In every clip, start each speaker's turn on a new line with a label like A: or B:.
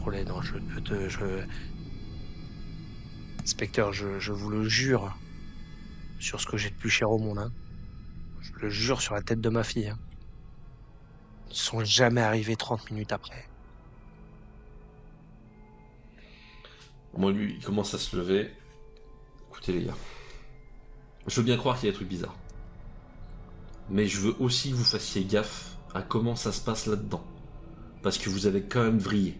A: problème. Non, Inspecteur, je vous le jure sur ce que j'ai de plus cher au monde. Hein. Je le jure sur la tête de ma fille. Hein. Ils sont jamais arrivés 30 minutes après.
B: Moi, lui, il commence à se lever. Écoutez, les gars. Je veux bien croire qu'il y a des trucs bizarres. Mais je veux aussi que vous fassiez gaffe à comment ça se passe là-dedans. Parce que vous avez quand même vrillé.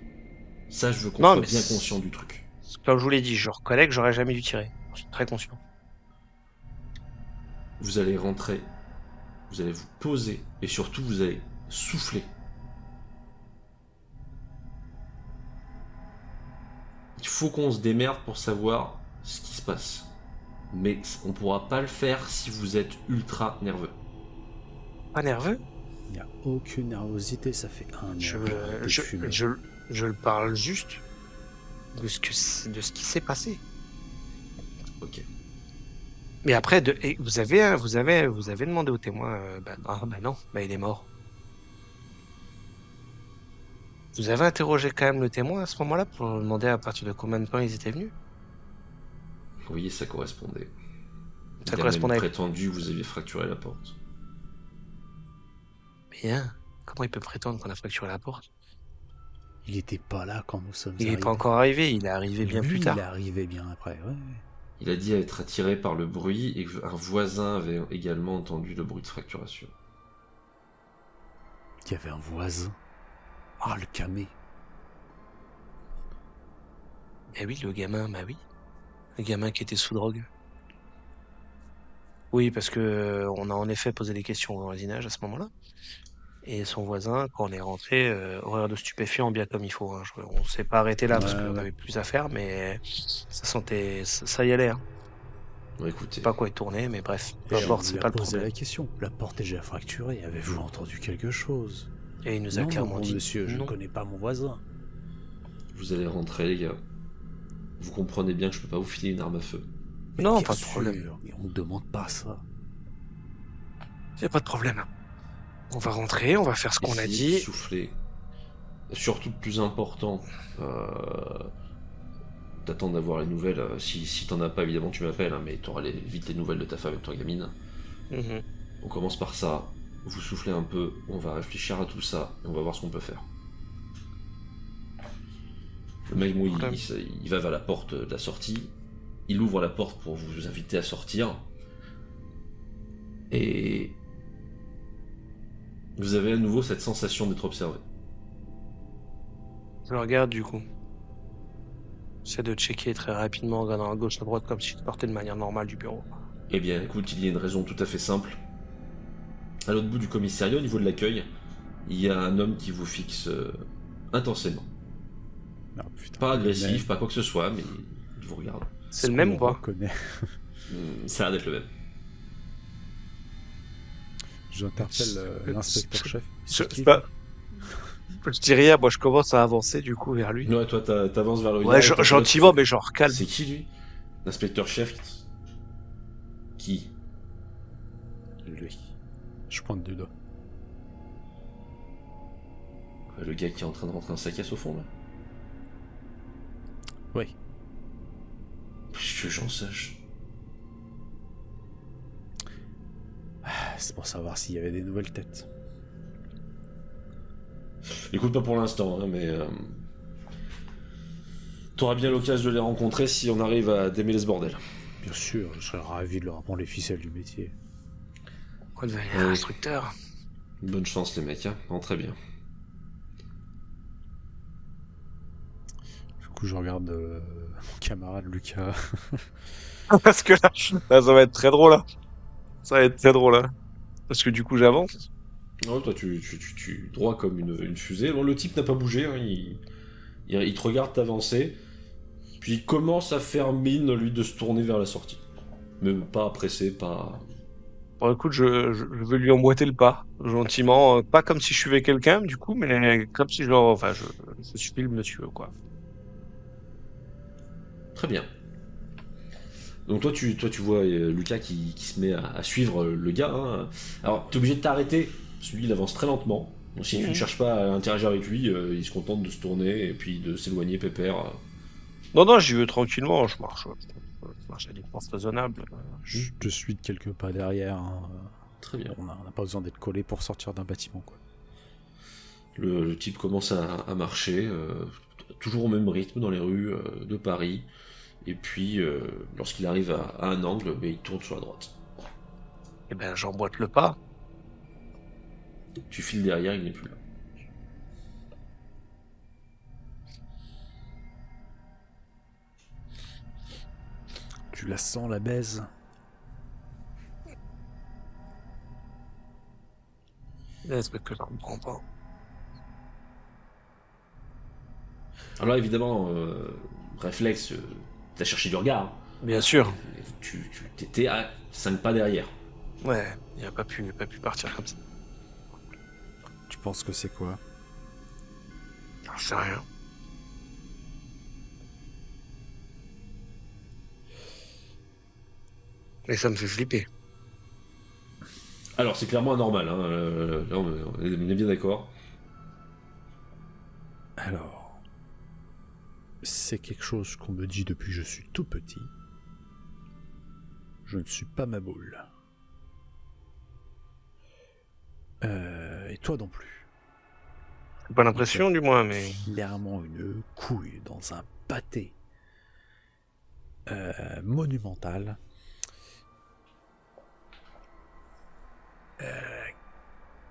B: Ça, je veux qu'on soit bien conscient du truc.
A: Comme je vous l'ai dit, je reconnais que j'aurais jamais dû tirer. Je suis très conscient.
B: Vous allez rentrer. Vous allez vous poser. Et surtout, vous allez souffler. Il faut qu'on se démerde pour savoir ce qui se passe. Mais on pourra pas le faire si vous êtes ultra nerveux.
A: Pas nerveux ?
C: Il n'y a aucune nervosité, ça fait un
A: je le parle juste de ce qui s'est passé.
B: Ok.
A: Mais après, vous avez demandé au témoin, non, il est mort. Vous avez interrogé quand même le témoin à ce moment-là pour demander à partir de combien de temps ils étaient venus ?
B: Oui, ça correspondait.
A: Ça correspondait.
B: Il a même prétendu que vous aviez fracturé la porte.
A: Bien. Comment il peut prétendre qu'on a fracturé la porte ?
C: Il était pas là quand nous sommes
A: Il
C: arrivés.
A: Il est pas encore arrivé, il est arrivé bien plus tard.
C: Il est arrivé bien après, ouais.
B: Il a dit être attiré par le bruit et qu'un voisin avait également entendu le bruit de fracturation.
C: Il y avait un voisin. Ah, le camé.
A: Eh oui, le gamin, oui. Le gamin qui était sous drogue. Oui, parce que on a en effet posé des questions au voisinage à ce moment-là. Et son voisin, quand on est rentré, horaire de stupéfiants bien comme il faut. Hein. On s'est pas arrêté là parce qu'on avait plus à faire, mais ça y allait. Hein.
B: Bon, écoutez.
A: Pas quoi y tourner, mais bref. Peu importe, c'est pas le problème.
C: La question. La porte est déjà fracturée. Avez-vous entendu quelque chose ?
A: Et il nous a clairement dit.
C: Monsieur, je ne connais pas mon voisin.
B: Vous allez rentrer, les gars. Vous comprenez bien que je peux pas vous filer une arme à feu.
C: Mais
A: non, pas de problème.
C: Mais on ne demande pas ça.
A: Y a pas de problème. On va rentrer, on va faire ce qu'on a dit.
B: Souffler. Surtout le plus important, t'attends d'avoir les nouvelles. Si t'en as pas, évidemment, tu m'appelles, hein, mais t'auras vite les nouvelles de ta femme et de ta gamine.
A: Mm-hmm.
B: On commence par ça. Vous soufflez un peu, on va réfléchir à tout ça et on va voir ce qu'on peut faire. Le mec, il va vers la porte de la sortie. Il ouvre la porte pour vous inviter à sortir. Et vous avez à nouveau cette sensation d'être observé.
A: Je le regarde du coup. J'essaie de checker très rapidement en regardant à gauche, à droite, comme si je sortais de manière normale du bureau.
B: Eh bien, écoute, il y a une raison tout à fait simple. À l'autre bout du commissariat, au niveau de l'accueil, il y a un homme qui vous fixe intensément.
C: Oh, putain,
B: pas agressif, pas quoi que ce soit, mais il vous regarde.
A: C'est le même ou pas ?
B: Ça a l'air d'être le même.
C: J'interpelle l'inspecteur-chef.
A: Je dis rien, moi je commence à avancer du coup vers lui.
B: Ouais, toi t'avances vers le gars.
A: Ouais, gentiment, mais genre calme.
B: C'est qui lui ? L'inspecteur-chef ? Qui ?
C: Lui. Je pointe du doigt.
B: Le gars qui est en train de rentrer un sac à au fond là ?
C: Oui.
B: Que j'en sache.
C: C'est pour savoir s'il y avait des nouvelles têtes.
B: Écoute, pas pour l'instant, hein, mais t'auras bien l'occasion de les rencontrer si on arrive à démêler ce bordel.
C: Bien sûr, je serais ravi de leur apprendre les ficelles du métier.
A: Quoi devenir instructeur ?
B: Bonne chance les mecs, hein. Très bien.
C: Du coup, je regarde mon camarade Lucas.
A: Parce que là, ça va être très drôle. Là. Ça va être très drôle. Là. Parce que du coup, j'avance.
B: Ouais, toi, tu droit comme une fusée. Bon, le type n'a pas bougé. Hein, il te regarde t'avancer. Puis il commence à faire mine, lui, de se tourner vers la sortie. Mais pas pressé, pas...
A: Bon, écoute, je veux lui emboîter le pas, gentiment. Pas comme si je suivais quelqu'un, du coup, mais comme si je suis le monsieur, quoi.
B: Très bien. Donc toi tu vois Lucas qui se met à suivre le gars. Hein. Alors t'es obligé de t'arrêter, parce que lui il avance très lentement. Donc si tu ne cherches pas à interagir avec lui, il se contente de se tourner et puis de s'éloigner pépère.
A: Non, j'y vais tranquillement, je marche à distance raisonnable.
C: Je te suis de quelques pas derrière. Hein.
B: Très bien.
C: On n'a pas besoin d'être collé pour sortir d'un bâtiment, quoi.
B: Le type commence à marcher, toujours au même rythme dans les rues de Paris. Et puis, lorsqu'il arrive à un angle, il tourne sur la droite.
A: Eh ben, j'emboîte le pas.
B: Tu files derrière, il n'est plus là.
C: Tu la sens, la baise?
A: Est-ce que je comprends pas?
B: Alors évidemment, réflexe, t'as cherché du regard.
A: Bien sûr.
B: Tu t'étais à 5 pas derrière.
A: Ouais, il a pas pu partir comme ça.
C: Tu penses que c'est quoi?
A: J'en sais rien. Mais ça me fait flipper.
B: Alors c'est clairement anormal, hein. Là, on est bien d'accord.
C: Alors, c'est quelque chose qu'on me dit depuis que je suis tout petit. Je ne suis pas ma boule. Et toi non plus.
A: J'ai pas l'impression, du moins, mais...
C: Clairement une couille dans un pâté monumental.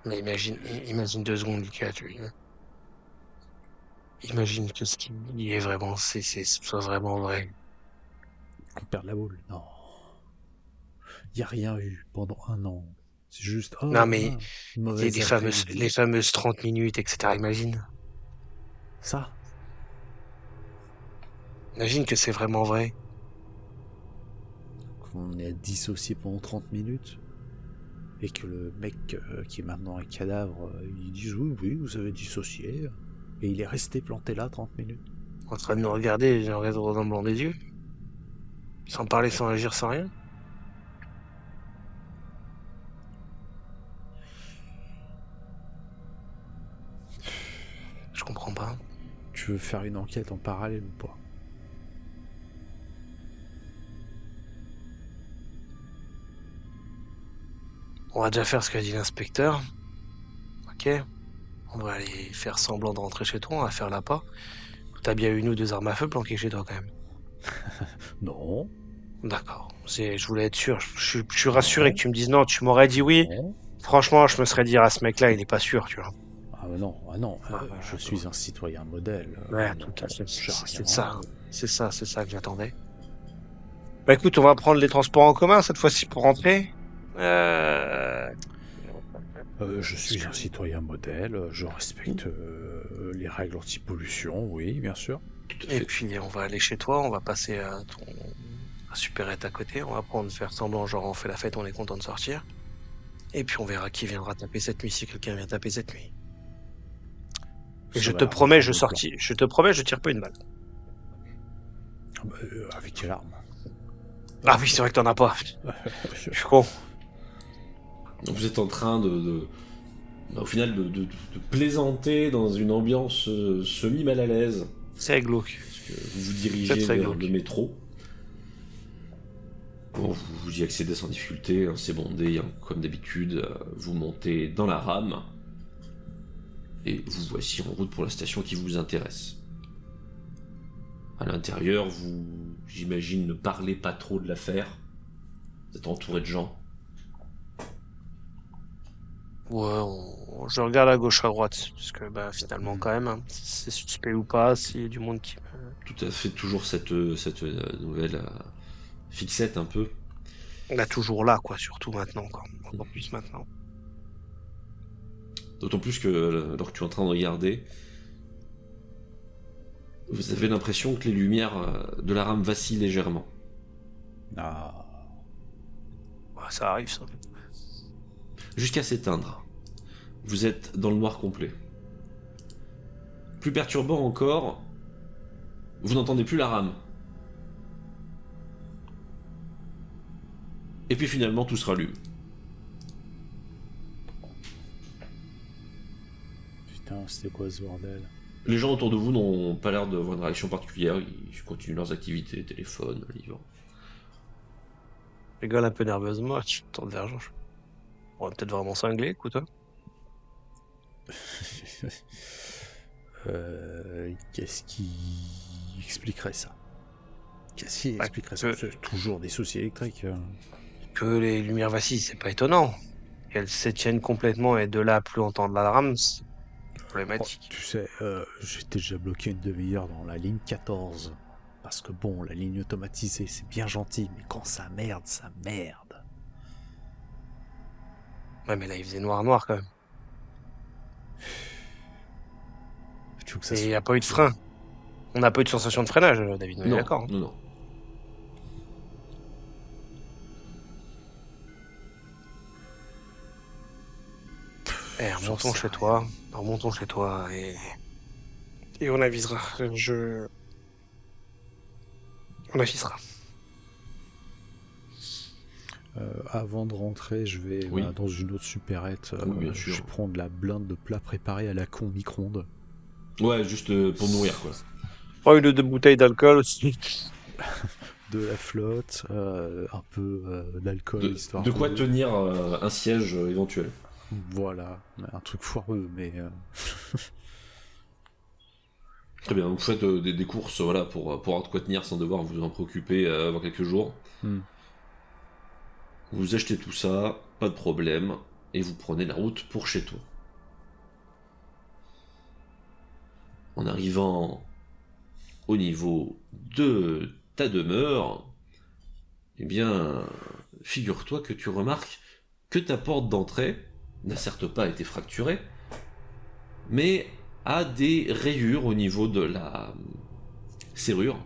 A: Mais imagine 2 secondes, Lucas, imagine que ce qu'il dit est vraiment, soit vraiment vrai.
C: On perd la boule. Non. Il n'y a rien eu pendant 1 an. C'est juste... Oh,
A: Non, mais
C: les
A: les fameuses 30 minutes, etc. Imagine.
C: Ça.
A: Imagine que c'est vraiment vrai.
C: Qu'on est dissocié pendant 30 minutes. Et que le mec qui est maintenant un cadavre, il dit oui, vous avez dissocié. Et il est resté planté là 30 minutes.
A: En train de nous regarder, j'ai un réseau dans le blanc des yeux. Sans parler, sans agir, sans rien. Je comprends pas.
C: Tu veux faire une enquête en parallèle ou pas?
A: On va déjà faire ce qu'a dit l'inspecteur. Ok. On va aller faire semblant de rentrer chez toi, on va faire l'appât. T'as bien une ou 2 armes à feu planquées chez toi quand même.
C: Non.
A: D'accord. Je voulais être sûr. Je suis rassuré que tu me dises non. Tu m'aurais dit oui.
C: Non.
A: Franchement, je me serais dit, ce mec-là, il est pas sûr, tu vois.
C: Ah non. Je suis un citoyen modèle.
A: Ouais, tout à fait. C'est ça que j'attendais. Bah écoute, on va prendre les transports en commun cette fois-ci pour rentrer.
C: Je suis un citoyen modèle, je respecte les règles anti-pollution, oui, bien sûr.
A: Et puis on va aller chez toi, on va passer à ton supérette à côté, on va faire semblant, genre on fait la fête, on est content de sortir. Et puis on verra qui viendra taper cette nuit, si quelqu'un vient taper cette nuit. Et je te promets, je tire pas une balle.
C: Avec quelle arme?
A: Ah oui, c'est vrai que t'en as pas. Je suis con.
B: Donc vous êtes en train au final de plaisanter dans une ambiance semi-mal à l'aise.
A: C'est glauque.
B: Parce que vous vous dirigez vers le métro. Bon, vous y accédez sans difficulté, hein, c'est bondé, hein, comme d'habitude. Vous montez dans la rame. Et vous voici en route pour la station qui vous intéresse. À l'intérieur, j'imagine, ne parlez pas trop de l'affaire. Vous êtes entouré de gens.
A: Ouais, je regarde à gauche, à droite, parce que finalement quand même, hein, si c'est suspect ou pas, s'il y a du monde qui me...
B: Tout à fait, toujours cette nouvelle fixette un peu.
A: On est toujours là, quoi, surtout maintenant, quoi. Encore plus maintenant.
B: D'autant plus que, alors que tu es en train de regarder, vous avez l'impression que les lumières de la rame vacillent légèrement.
C: Ah.
A: Ouais, ça arrive, ça.
B: Jusqu'à s'éteindre. Vous êtes dans le noir complet. Plus perturbant encore, vous n'entendez plus la rame. Et puis finalement, tout se rallume.
C: C'était quoi ce bordel?
B: Les gens autour de vous n'ont pas l'air d'avoir une réaction particulière, ils continuent leurs activités, téléphone, livre.
A: Je rigole un peu nerveusement, tu me tournes vers Jean. On va peut-être vraiment cingler, écoute. Hein.
C: Qu'est-ce qui expliquerait ça? Qu'est-ce qui
A: Bah,
C: expliquerait ça? C'est toujours des soucis électriques.
A: Que les lumières vacillent, c'est pas étonnant. Qu'elles s'étiennent complètement et de là à plus entendre l'alarme, c'est problématique.
C: Tu sais, j'étais déjà bloqué une demi-heure dans la ligne 14. Parce que bon, la ligne automatisée, c'est bien gentil, mais quand ça merde, ça merde.
A: Ouais, mais là, il faisait noir quand même.
C: Tu veux que ça
A: Et il
C: soit...
A: n'y a pas eu de frein. On n'a pas eu de sensation de freinage, David, on est
B: Non,
A: d'accord. Hein.
B: non.
A: Remontons chez toi. Remontons chez toi et on avisera. On avisera.
C: Avant de rentrer, je vais
B: Oui.
C: dans une autre supérette.
B: Oui, bien sûr.
C: Je prends de la blinde de plats préparés à la con micro-ondes.
B: Ouais, juste pour nourrir, quoi.
A: Oh, une ou deux bouteilles d'alcool aussi.
C: De la flotte, un peu d'alcool, histoire
B: De quoi tenir un siège éventuel.
C: Voilà, un truc foireux, mais...
B: Très bien, donc vous faites des courses voilà, pour avoir de quoi tenir sans devoir vous en préoccuper avant quelques jours. Vous achetez tout ça, pas de problème, et vous prenez la route pour chez toi. En arrivant au niveau de ta demeure, eh bien, figure-toi que tu remarques que ta porte d'entrée n'a certes pas été fracturée, mais a des rayures au niveau de la serrure.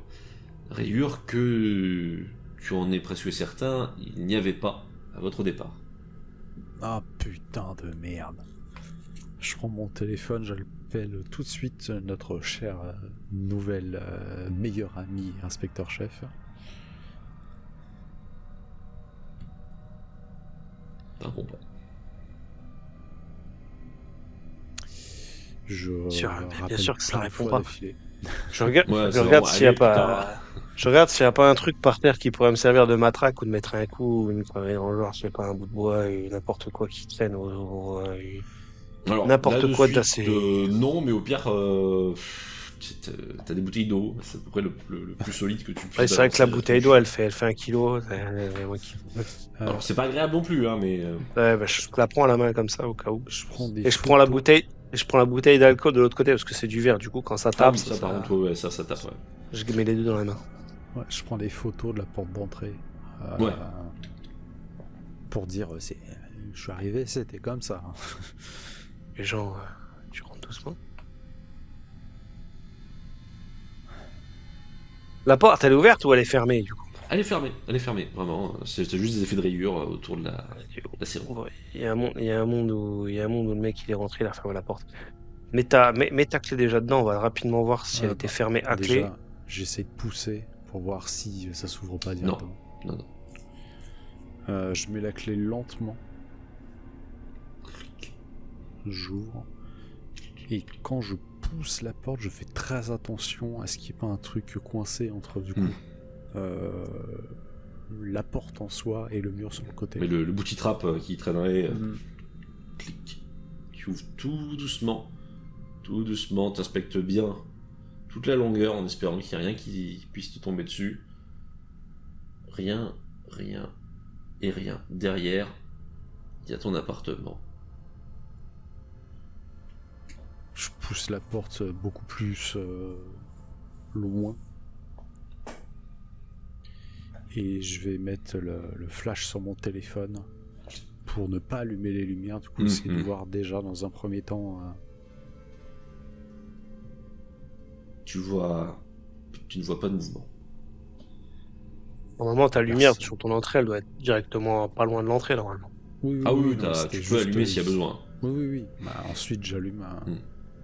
B: Rayures que tu en es presque certain, il n'y avait pas à votre départ.
C: Ah putain de merde. Je prends mon téléphone, j'appelle tout de suite notre cher nouvelle meilleur ami inspecteur-chef.
B: T'as compris.
A: Bien sûr que ça répond pas. Je regarde s'il n'y a pas un truc par terre qui pourrait me servir de matraque ou de mettre un coup, genre, je sais pas, un bout de bois, n'importe quoi qui traîne,
B: alors,
A: n'importe quoi d'assez.
B: Non, mais au pire, t'as des bouteilles d'eau, c'est à peu près le plus solide que tu puisses.
A: Ouais, c'est vrai que la bouteille d'eau, elle fait 1 kilo.
B: Alors, c'est pas agréable non plus, hein, mais.
A: Ouais, bah, je la prends à la main comme ça au cas où.
C: Je
A: prends la bouteille. Et je prends la bouteille d'alcool de l'autre côté parce que c'est du verre. Du coup, quand ça tape,
B: oui, ça par contre, ouais, ça tape. Ouais.
A: Je mets les deux dans la main.
C: Ouais, je prends des photos de la porte d'entrée.
B: Ouais.
C: Pour dire, je suis arrivé, c'était comme ça.
A: Les gens, tu rentres doucement. La porte, elle est ouverte ou elle est fermée du coup?
B: Elle est fermée, vraiment. C'est juste des effets de rayures autour de la serrure.
A: Il y a un monde où le mec il est rentré, il a fermé la porte. Mets ta clé déjà dedans, on va rapidement voir si elle était fermée à clé.
C: Déjà, j'essaie de pousser pour voir si ça s'ouvre pas directement.
B: Non.
C: Je mets la clé lentement. J'ouvre. Et quand je pousse la porte, je fais très attention à ce qu'il n'y ait pas un truc coincé entre du coup la porte en soi et le mur sur le côté.
B: Mais le booty trap qui traînerait, clic. Tu ouvres tout doucement, t'inspectes bien toute la longueur en espérant qu'il n'y ait rien qui puisse te tomber dessus. Rien. Derrière, il y a ton appartement.
C: Je pousse la porte beaucoup plus loin. Et je vais mettre le flash sur mon téléphone pour ne pas allumer les lumières. Du coup, c'est de voir déjà dans un premier temps.
B: Tu ne vois pas de mouvement.
A: Normalement, ta lumière sur ton entrée, elle doit être directement pas loin de l'entrée normalement.
C: Oui,
B: tu peux allumer s'il y a besoin.
C: Oui. Bah, ensuite, j'allume.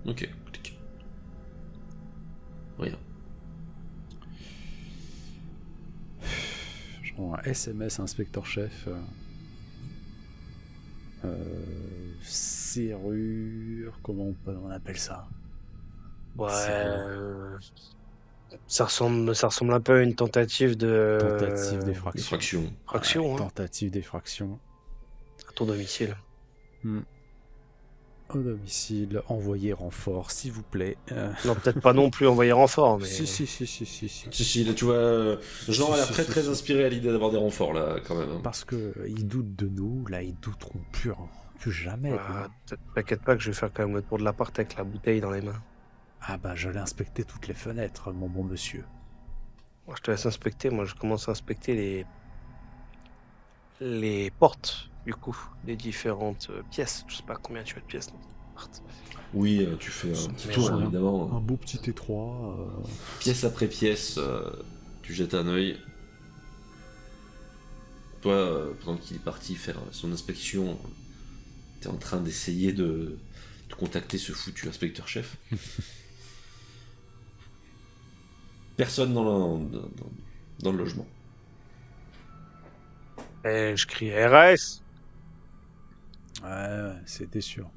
B: Ok, clic. Rien.
C: Genre un SMS inspecteur-chef. serrure, comment on appelle ça?
A: Ouais,
C: Serrure.
A: ça ressemble un peu à une tentative de
C: Tentative d'effraction.
B: Effraction.
A: fraction,
C: Ouais,
A: hein,
C: tentative d'effraction.
A: à ton domicile.
C: Au domicile, envoyez renfort, s'il vous plaît.
A: Non, peut-être pas non plus envoyer renfort, mais
C: Si.
B: Si, là, tu vois, Jean a l'air très inspiré à l'idée d'avoir des renforts, là, quand même.
C: Parce que ils doutent de nous, là, ils douteront plus jamais.
A: bah, t'inquiète pas que je vais faire quand même le tour de l'appart avec la bouteille dans les mains.
C: Ah bah, je l'ai inspecté toutes les fenêtres, mon bon monsieur.
A: Moi, je te laisse inspecter. Moi, je commence à inspecter les portes, du coup, des différentes pièces. Je sais pas combien tu as de pièces dans ton appart.
B: Oui, tu fais un petit
A: Mais
B: tour,
A: voilà.
B: évidemment.
C: Un beau petit étroit.
B: Pièce après pièce, tu jettes un œil. Toi, pendant qu'il est parti faire son inspection, t'es en train d'essayer de contacter ce foutu inspecteur-chef. Personne dans le logement.
A: Et je crie RS.
C: Ouais, c'était sûr.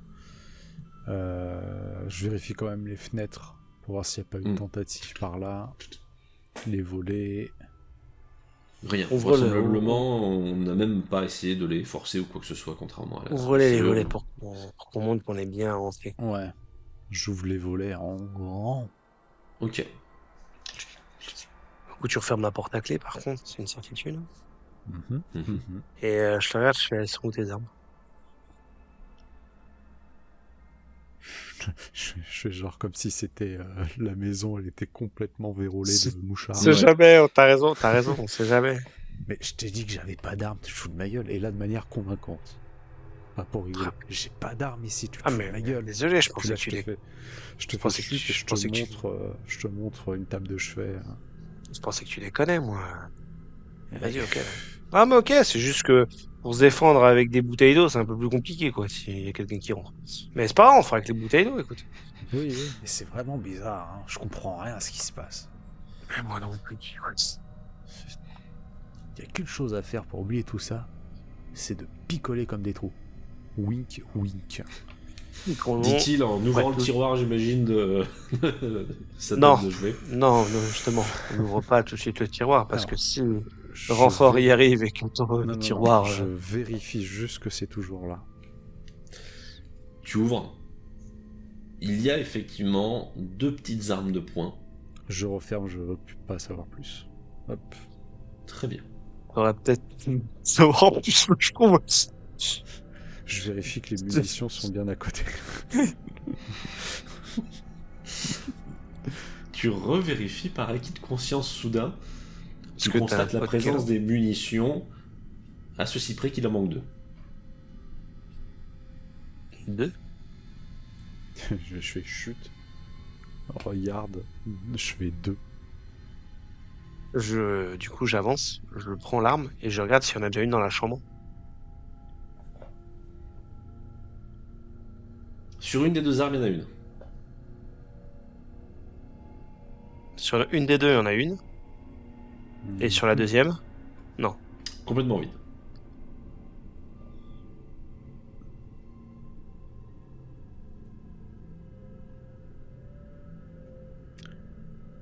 C: Je vérifie quand même les fenêtres pour voir s'il n'y a pas eu de tentative par là. Les volets.
B: Rien.
A: Ouvre-le,
B: Vraisemblablement, on n'a même pas essayé de les forcer ou quoi que ce soit, contrairement à la...
A: Ouvrez les
B: serrure.
A: volets pour qu'on montre qu'on est bien rentré.
C: Ouais. J'ouvre les volets en grand.
B: Ok.
A: Du coup, tu refermes la porte à clé, par contre, c'est une certitude.
C: Mhm.
A: Et je te regarde, je fais, elles sont où tes armes?
C: Je fais genre comme si c'était la maison, elle était complètement vérolée de mouchards.
A: C'est jamais, t'as raison, on sait jamais.
C: Mais je t'ai dit que j'avais pas d'armes, tu te fous de ma gueule. Et là, de manière convaincante. Pas pour rigoler. J'ai pas d'armes ici, tu te fous de ma gueule.
A: Désolé, je
C: Puis
A: pensais
C: là,
A: que tu les...
C: je te
A: pensais
C: fais
A: que
C: chute et
A: je pensais que
C: je te montre une table de chevet.
A: Je pensais que tu les connais, moi. Vas-y, ok. Ah, mais ok, c'est juste que pour se défendre avec des bouteilles d'eau, c'est un peu plus compliqué, quoi, s'il y a quelqu'un qui rentre. Mais c'est pas grave, on fera avec les bouteilles d'eau, écoute.
C: Oui, mais c'est vraiment bizarre, hein. Je comprends rien à ce qui se passe.
A: Mais moi non plus,
C: Il y a qu'une chose à faire pour oublier tout ça, c'est de picoler comme des trous. Wink, wink.
B: Dit-il en ouvrant le tiroir, j'imagine, de sa
A: Non.
B: table de chevet.
A: Non, justement, on n'ouvre pas tout de suite le tiroir, parce
C: Alors,
A: que si le renfort y arrive et qu'on ouvre le tiroir...
C: Je vérifie juste que c'est toujours là.
B: Tu ouvres. Il y a effectivement 2 petites armes de poing.
C: Je referme, je veux pas savoir plus. Hop.
B: Très bien.
A: On aurait peut-être savoir plus ce que je trouve.
C: Je vérifie que les munitions sont bien à côté.
B: Tu revérifies par acquis de conscience soudain. Tu
A: que
B: constates
A: t'as
B: la
A: un pote
B: présence
A: qui
B: des munitions à ceci près qu'il en manque 2.
A: 2.
C: Je fais chute. Regarde, je fais 2.
A: Du coup, j'avance, je prends l'arme et je regarde s'il y en a déjà une dans la chambre.
B: Sur une des 2 armes, il y en a une.
A: Sur une des deux, il y en a une. Et sur la deuxième, non.
B: Complètement vide.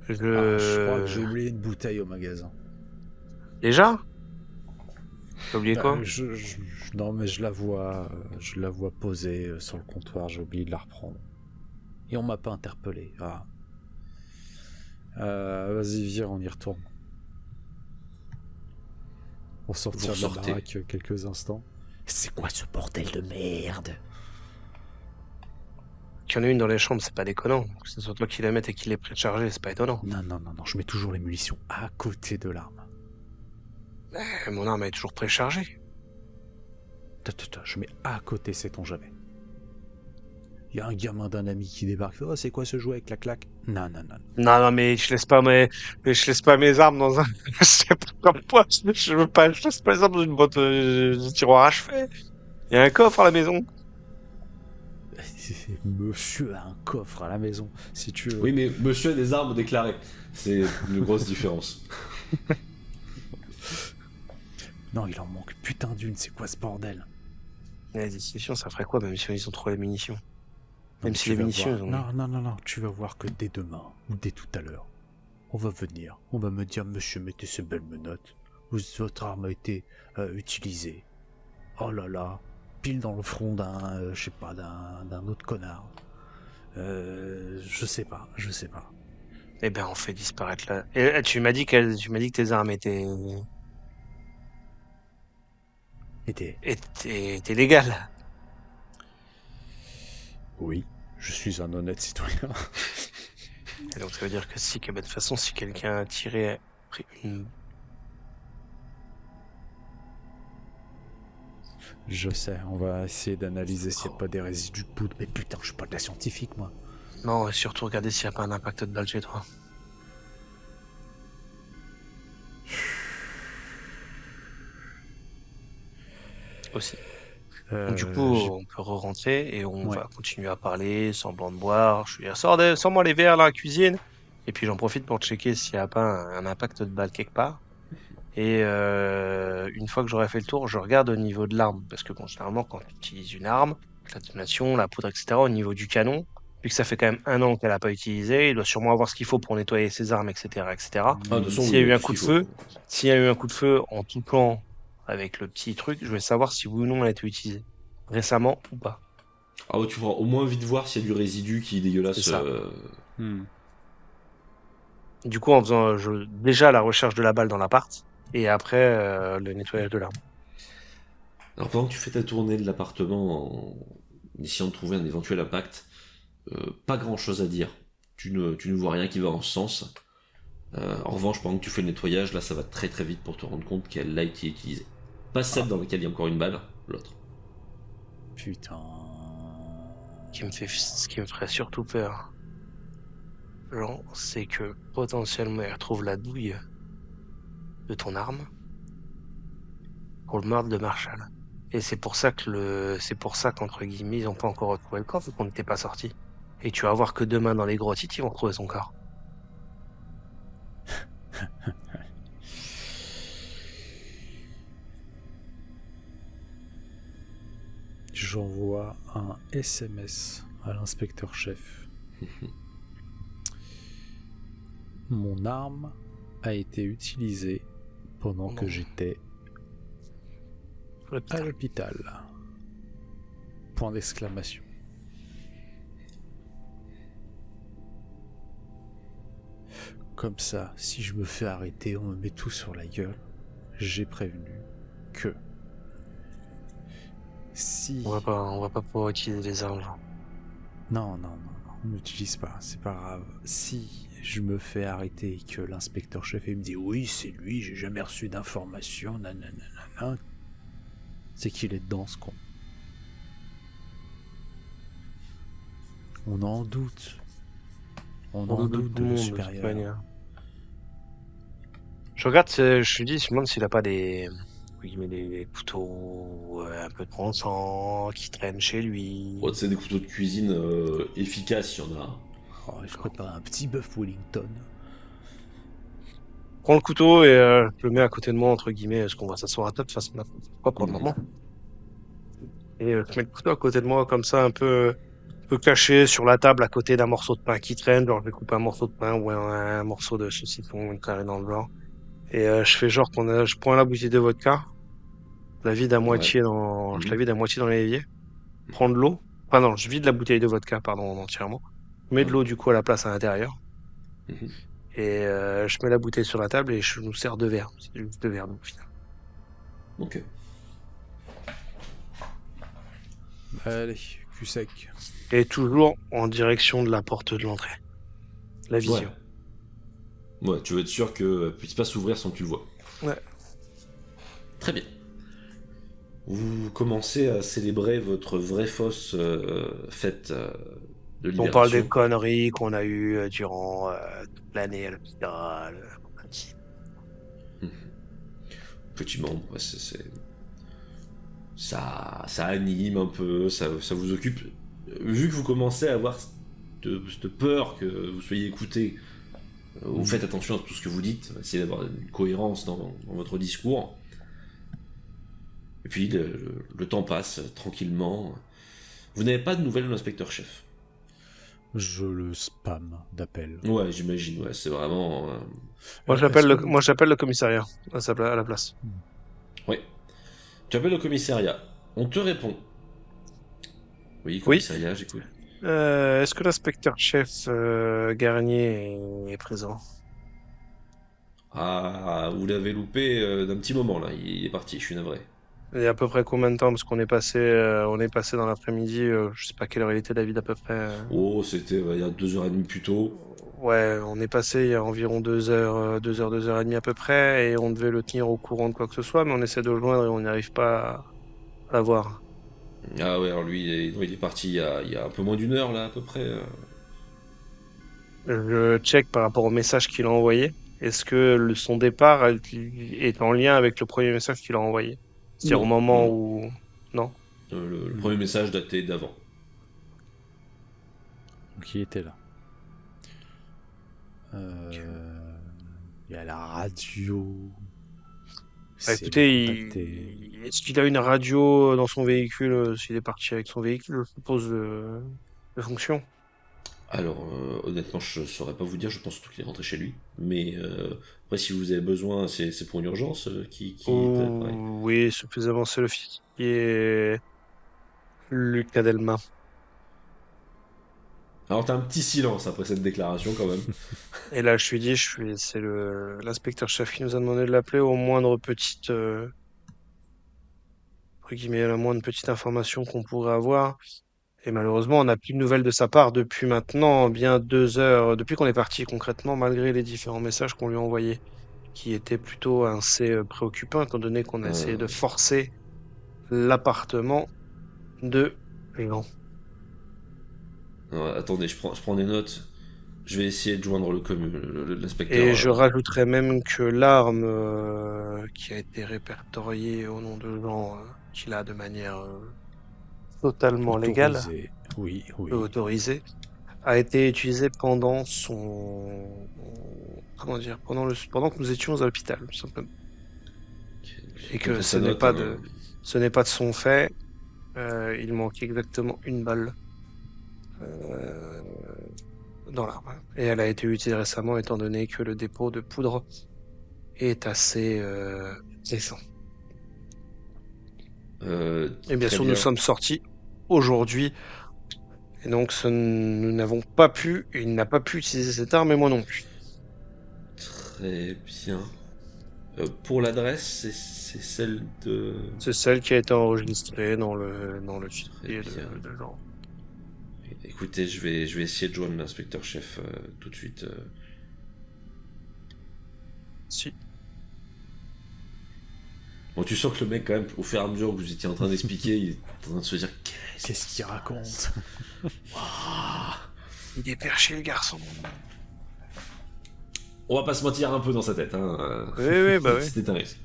C: Je crois que j'ai oublié une bouteille au magasin.
A: Déjà? T'as oublié quoi?
C: Non, mais je la vois posée sur le comptoir, j'ai oublié de la reprendre. Et on m'a pas interpellé. Ah. Vas-y, viens, on y retourne. On sortir de la baraque quelques instants. C'est quoi ce bordel de merde?
A: Qu'il y en a une dans les chambres, c'est pas déconnant. Que ce soit toi qui la mette et qui l'ait préchargée, c'est pas étonnant.
C: Non, je mets toujours les munitions à côté de l'arme.
A: Mon arme est toujours préchargée.
C: Je mets à côté, sait-on jamais. Il y a un gamin d'un ami qui débarque. Oh, c'est quoi ce jouet avec la claque? Non.
A: Non, mais je laisse pas mes armes dans un... Je sais pas comme quoi. Je laisse pas les armes dans une boîte de tiroir à chevet. Il y a un coffre à la maison.
C: Monsieur a un coffre à la maison, si tu veux.
B: Oui, mais monsieur a des armes déclarées. C'est une grosse différence.
C: Non, il en manque putain d'une, c'est quoi ce bordel?
A: La discussion, ça ferait quoi, même si ils ont trop les munitions? Même
C: Donc,
A: si
C: tu
A: les
C: vas
A: munitions,
C: voir. Non, tu vas voir que dès demain, ou dès tout à l'heure, on va venir, on va me dire, monsieur, mettez ces belles menottes, votre arme a été utilisée. Oh là là, pile dans le front d'un, je sais pas, d'un autre connard. Je sais pas.
A: Eh ben, on fait disparaître la... Et tu m'as dit que tes armes
C: Était.
A: étaient légales.
C: Oui, je suis un honnête citoyen.
A: Et donc, ça veut dire que de toute façon, si quelqu'un a tiré, pris une...
C: Je sais, on va essayer d'analyser s'il n'y a pas des résidus de poudre. Mais putain, je suis pas de la scientifique, moi.
A: Non, et surtout, regardez s'il n'y a pas un impact de balle chez toi. Aussi. Donc, du coup, on peut re-rentrer et on va continuer à parler, semblant de boire. Je lui dis, sors-moi les verres, là, la cuisine. Et puis, j'en profite pour checker s'il n'y a pas un impact de balle quelque part. Et une fois que j'aurai fait le tour, je regarde au niveau de l'arme. Parce que, bon, généralement, quand tu utilises une arme, la détonation, la poudre, etc., au niveau du canon, vu que ça fait quand même 1 an qu'elle n'a pas utilisé, il doit sûrement avoir ce qu'il faut pour nettoyer ses armes, etc., etc. S'il y a eu un coup de feu, s'il y a eu un coup de feu en tout plan avec le petit truc, je vais savoir si oui ou non elle a été utilisée. Récemment ou pas.
B: Ah ouais, tu pourras au moins vite voir s'il y a du résidu qui est dégueulasse.
A: C'est ça. Du coup, en faisant déjà la recherche de la balle dans l'appart, et après le nettoyage de l'arme.
B: Alors pendant que tu fais ta tournée de l'appartement en essayant de trouver un éventuel impact, pas grand chose à dire. Tu ne vois rien qui va en ce sens. En revanche, pendant que tu fais le nettoyage, là ça va très très vite pour te rendre compte qu'elle a été utilisée. Pas celle dans laquelle il y a encore une balle, l'autre.
C: Putain.
A: Ce qui me ferait surtout peur, Jean, c'est que potentiellement elle retrouve la douille de ton arme pour le meurtre de Marshall. Et c'est pour ça qu'entre guillemets, ils n'ont pas encore retrouvé le corps, vu qu'on n'était pas sorti. Et tu vas voir que demain, dans les grottites, ils vont retrouver son corps.
C: J'envoie un SMS à l'inspecteur-chef. Mon arme a été utilisée pendant que j'étais à l'hôpital. Point d'exclamation. Comme ça, si je me fais arrêter, on me met tout sur la gueule. J'ai prévenu que si...
A: On va pas pouvoir utiliser les armes.
C: Non, on n'utilise pas, c'est pas grave. Si je me fais arrêter et que l'inspecteur-chef me dit oui, c'est lui, j'ai jamais reçu d'informations, nanana, c'est qu'il est dedans, ce con. On en doute. On en doute de le supérieur.
A: Je regarde, je me demande s'il a pas des couteaux un peu de bon sang qui traînent chez lui.
B: Oh, c'est des couteaux de cuisine efficaces, il y en a.
C: Oh, je prépare un petit bœuf Wellington.
A: Prends le couteau et je le mets à côté de moi, entre guillemets, parce qu'on va s'asseoir à table, de toute façon, pas pour le moment. Et je mets le couteau à côté de moi, comme ça, un peu caché sur la table, à côté d'un morceau de pain qui traîne. Genre, je vais couper un morceau de pain ou un morceau de saucisson, une carré dans le genre. Et je fais genre je prends la bouteille de vodka, je la vide à moitié je la vide à moitié dans l'évier. Prends de l'eau. Enfin non, je vide la bouteille de vodka, pardon, entièrement. Je mets de l'eau du coup à la place à l'intérieur. Et je mets la bouteille sur la table et je nous sers 2 verres. C'est juste 2 verres au final.
B: Ok.
C: Allez, cul sec.
A: Et toujours en direction de la porte de l'entrée. La vision.
B: Ouais, tu veux être sûr que puisse pas s'ouvrir sans que tu le vois.
A: Ouais.
B: Très bien. Vous commencez à célébrer votre vraie fausse fête de libération.
A: On parle des conneries qu'on a eues durant toute l'année à l'hôpital.
B: Effectivement, ça anime un peu, ça vous occupe. Vu que vous commencez à avoir cette peur que vous soyez écouté, vous faites attention à tout ce que vous dites, essayez d'avoir une cohérence dans votre discours. Et puis le temps passe tranquillement. Vous n'avez pas de nouvelles de l'inspecteur-chef.
C: Je le spam d'appels.
B: Ouais, j'imagine, ouais, c'est vraiment...
A: Moi, j'appelle le commissariat à la place.
B: Ouais. Tu appelles le commissariat. On te répond. Oui,
A: Oui.
B: commissariat, j'écoute.
A: Est-ce que l'inspecteur-chef Garnier est présent?
B: Ah, vous l'avez loupé d'un petit moment, là. Il est parti, je suis navré.
A: Il y a à peu près combien de temps? Parce qu'on on est passé dans l'après-midi. Je sais pas quelle heure il était, David, à peu près.
B: Oh, c'était il y a 2h30 plus tôt.
A: Ouais, on est passé il y a environ 2 heures, 2 heures et demie à peu près, et on devait le tenir au courant de quoi que ce soit, mais on essaie de le joindre et on n'y arrive pas à l'avoir.
B: Ah ouais, alors lui, il est parti il y a un peu moins d'une heure, là, à peu près.
A: Je check par rapport au message qu'il a envoyé. Est-ce que son départ est en lien avec le premier message qu'il a envoyé? C'est-à-dire au
B: Non, non,
A: moment
B: non.
A: où... Non?
B: Le premier message datait d'avant.
C: Donc il était là. Il y a la radio.
A: Bah,
C: C'est
A: écoutez,
C: contacté.
A: est-ce qu'il a une radio dans son véhicule, s'il est parti avec son véhicule, je suppose, de fonction?
B: Alors, honnêtement, je saurais pas vous dire, je pense surtout qu'il est rentré chez lui. Mais après, si vous avez besoin, c'est pour une urgence qui pareil.
A: Oui, suffisamment, c'est l'officier Lucas Delma.
B: Alors, t'as un petit silence après cette déclaration, quand même.
A: Et là, c'est l'inspecteur-chef qui nous a demandé de l'appeler au moindre petite, entre guillemets, la moindre petite information qu'on pourrait avoir. Et malheureusement, on n'a plus de nouvelles de sa part depuis maintenant bien 2 heures, depuis qu'on est parti concrètement, malgré les différents messages qu'on lui a envoyés, qui étaient plutôt assez préoccupants, étant donné qu'on a essayé de forcer l'appartement de Jean.
B: Alors, attendez, je prends des notes. Je vais essayer de joindre l'inspecteur.
A: Et je rajouterais même que l'arme qui a été répertoriée au nom de Jean, qu'il a de manière totalement légale,
C: Autorisé. Oui, oui.
A: autorisée, a été utilisée pendant comment dire, pendant que nous étions à l'hôpital, tout simplement. Et que
B: sa note, hein.
A: ce n'est pas de son fait. Il manque exactement une balle euh, dans l'arme. Et elle a été utilisée récemment, étant donné que le dépôt de poudre est assez récent. Et bien
B: Très
A: sûr, nous
B: bien.
A: sommes sortis aujourd'hui. Et donc, nous n'avons pas pu, il n'a pas pu utiliser cette arme, et moi non plus.
B: Très bien. Pour l'adresse, c'est celle de...
A: C'est celle qui a été enregistrée dans le fichier
B: bien.
A: de genre.
B: Écoutez, je vais essayer de joindre l'inspecteur-chef tout de suite.
A: Si.
B: Bon, tu sens que le mec, quand même, au fur et à mesure que vous étiez en train d'expliquer, il est en train de se dire
C: Qu'est-ce qu'il raconte?
A: Il est perché, le garçon.
B: On va pas se mentir un peu dans sa tête, hein.
A: Oui, bah oui.
B: C'était un risque.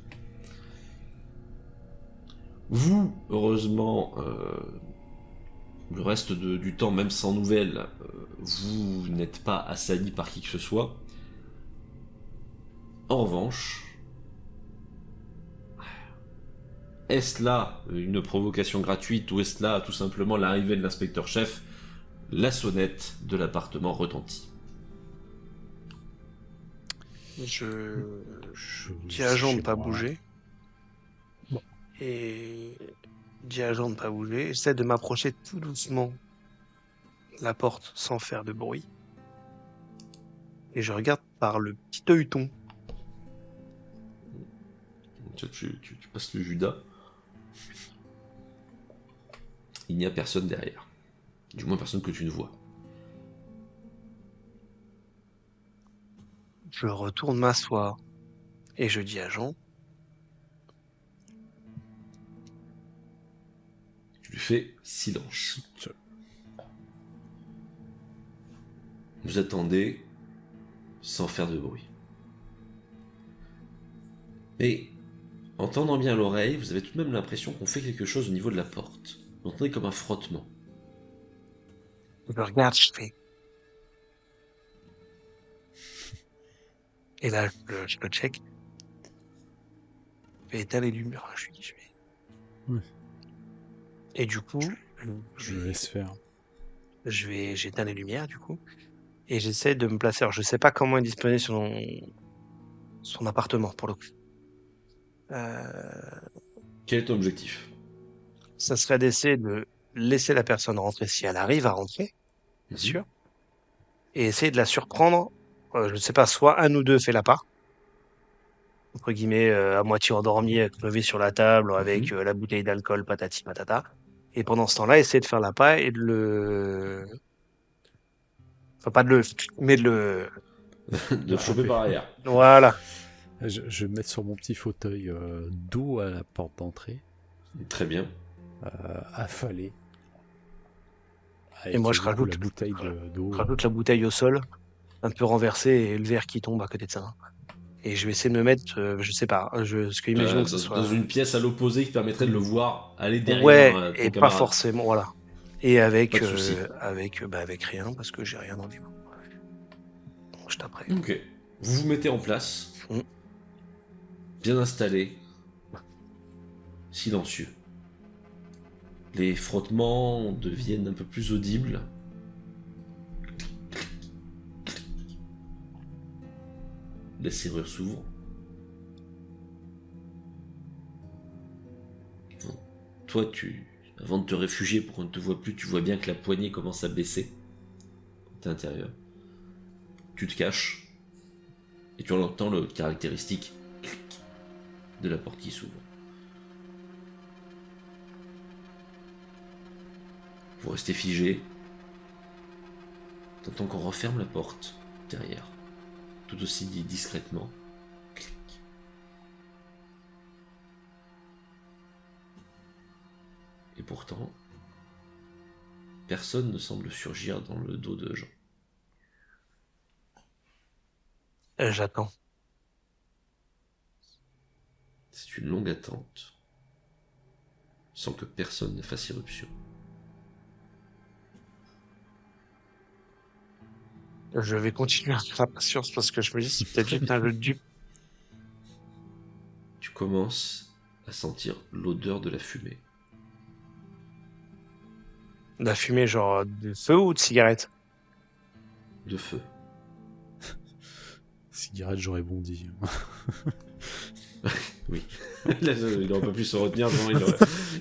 B: Vous, heureusement, le reste du temps, même sans nouvelles, vous n'êtes pas assailli par qui que ce soit. En revanche, est-ce là une provocation gratuite ou est-ce là tout simplement l'arrivée de l'inspecteur-chef? La sonnette de l'appartement retentit.
A: Je dis
C: suis
A: à Jean de
C: chez
A: pas
C: moi.
A: bouger. Et dis à Jean de pas bouger. J'essaie de m'approcher tout doucement de la porte sans faire de bruit. Et je regarde par le petit œilleton.
B: Tu passes le Judas. Il n'y a personne derrière. Du moins personne que tu ne vois.
A: Je retourne m'asseoir. Et je dis à Jean,
B: Tu lui fais silence. Vous attendez sans faire de bruit. Mais en tendant bien l'oreille, vous avez tout de même l'impression qu'on fait quelque chose au niveau de la porte. Vous entendez comme un frottement.
A: je regarde, je fais. Et là, je le check. Je fais éteindre les lumières. Je lui dis,
C: Oui.
A: Et du coup,
C: Je laisse faire.
A: j'éteins les lumières, du coup, et j'essaie de me placer. Alors, je sais pas comment est disposé son appartement, pour le coup.
B: Quel est ton objectif?
A: Ça serait d'essayer de laisser la personne rentrer si elle arrive à rentrer, bien sûr, et essayer de la surprendre. Je ne sais pas, soit un ou deux fait la part, entre guillemets, à moitié endormi, crevé sur la table, avec la bouteille d'alcool, patati patata. Et pendant ce temps-là, essayer de faire la paille et de le... Enfin, pas de le... Mais de le...
B: De le choper par arrière.
A: Voilà.
C: Je vais me mettre sur mon petit fauteuil dos à la porte d'entrée,
B: Très bien.
C: affalé.
A: Et moi, je
C: du coup,
A: rajoute,
C: la bouteille d'eau.
A: je rajoute la bouteille au sol, un peu renversée, et le verre qui tombe à côté de ça. Et je vais essayer de me mettre, je sais pas, parce que imaginons que ce soit...
B: Dans une pièce à l'opposé qui permettrait de le voir aller derrière
A: Ouais,
B: ton
A: et pas
B: camarade.
A: forcément, voilà. Et avec,
B: Pas de souci.
A: avec rien, parce que j'ai rien dans les mains. Bon, je taperai.
B: Ok. Vous vous mettez en place, bien installé, silencieux. Les frottements deviennent un peu plus audibles. La serrure s'ouvre. Bon. Toi, avant de te réfugier pour qu'on ne te voit plus, tu vois bien que la poignée commence à baisser. À l'intérieur. Tu te caches. Et tu entends le caractéristique clic de la porte qui s'ouvre. Vous restez figé. T'entends qu'on referme la porte derrière. Tout aussi discrètement. Clic. Et pourtant, personne ne semble surgir dans le dos de Jean.
A: J'attends.
B: C'est une longue attente, sans que personne ne fasse irruption.
A: Je vais continuer à faire la patience parce que je me dis, c'est peut-être juste un jeu de dupe.
B: Tu commences à sentir l'odeur de la fumée.
A: De la fumée, genre de feu ou de cigarette?
B: De feu.
C: Cigarette, j'aurais bondi.
B: Oui. Là, il n'aurait pas pu se retenir.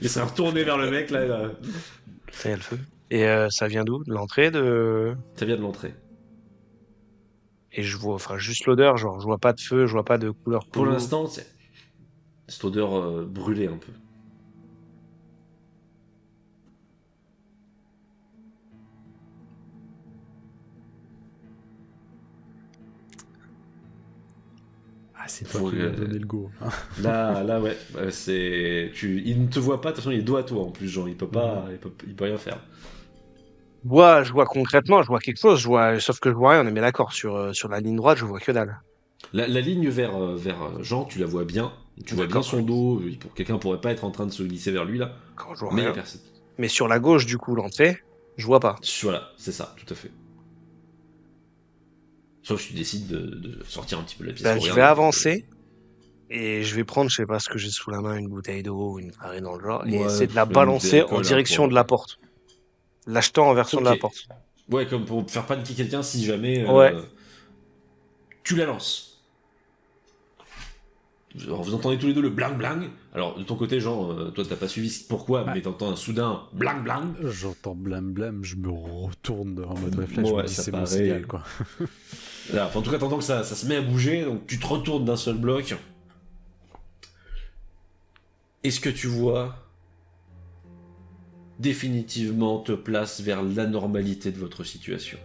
B: Il serait retourné vers le mec. Là.
A: Ça y a le feu. Et ça vient d'où? De l'entrée
B: Ça vient de l'entrée.
A: Et je vois, enfin, juste l'odeur, genre, je vois pas de feu, je vois pas de couleur.
B: Pour l'instant, c'est cette odeur brûlée un peu.
C: Ah, c'est toi qui m'as donné le go.
B: Là, ouais, il ne te voit pas. De toute façon, il est dos à toi en plus, genre, il peut pas, il peut rien faire.
A: Je vois concrètement, je vois quelque chose, sauf que je vois rien, on est bien d'accord, sur la ligne droite, je vois que dalle.
B: La ligne vers Jean, tu la vois bien. Tu vois bien son dos. Quelqu'un pourrait pas être en train de se glisser vers lui, là.
A: Quand je vois
B: Mais il n'y
A: rien.
B: a personne.
A: Mais sur la gauche, du coup, l'entrée, je vois pas.
B: Voilà, c'est ça, tout à fait. Sauf que tu décides de sortir un petit peu de la pièce.
A: Je vais avancer et je vais prendre, je sais pas ce que j'ai sous la main, une bouteille d'eau ou une farine dans le genre, et essayer de la balancer en direction de la porte. L'achetant en version de la porte.
B: Ouais, comme pour faire paniquer quelqu'un si jamais tu la lances. Alors, vous entendez tous les deux le blang blang. Alors de ton côté, Jean, toi t'as pas suivi pourquoi, mais t'entends un soudain blang blang.
C: J'entends blam blam, je me retourne en mode réflexe,
B: ouais,
C: c'est mon signal, quoi.
B: Là, en tout cas, t'entends que ça se met à bouger, donc tu te retournes d'un seul bloc. Est-ce que tu vois définitivement te place vers l'anormalité de votre situation?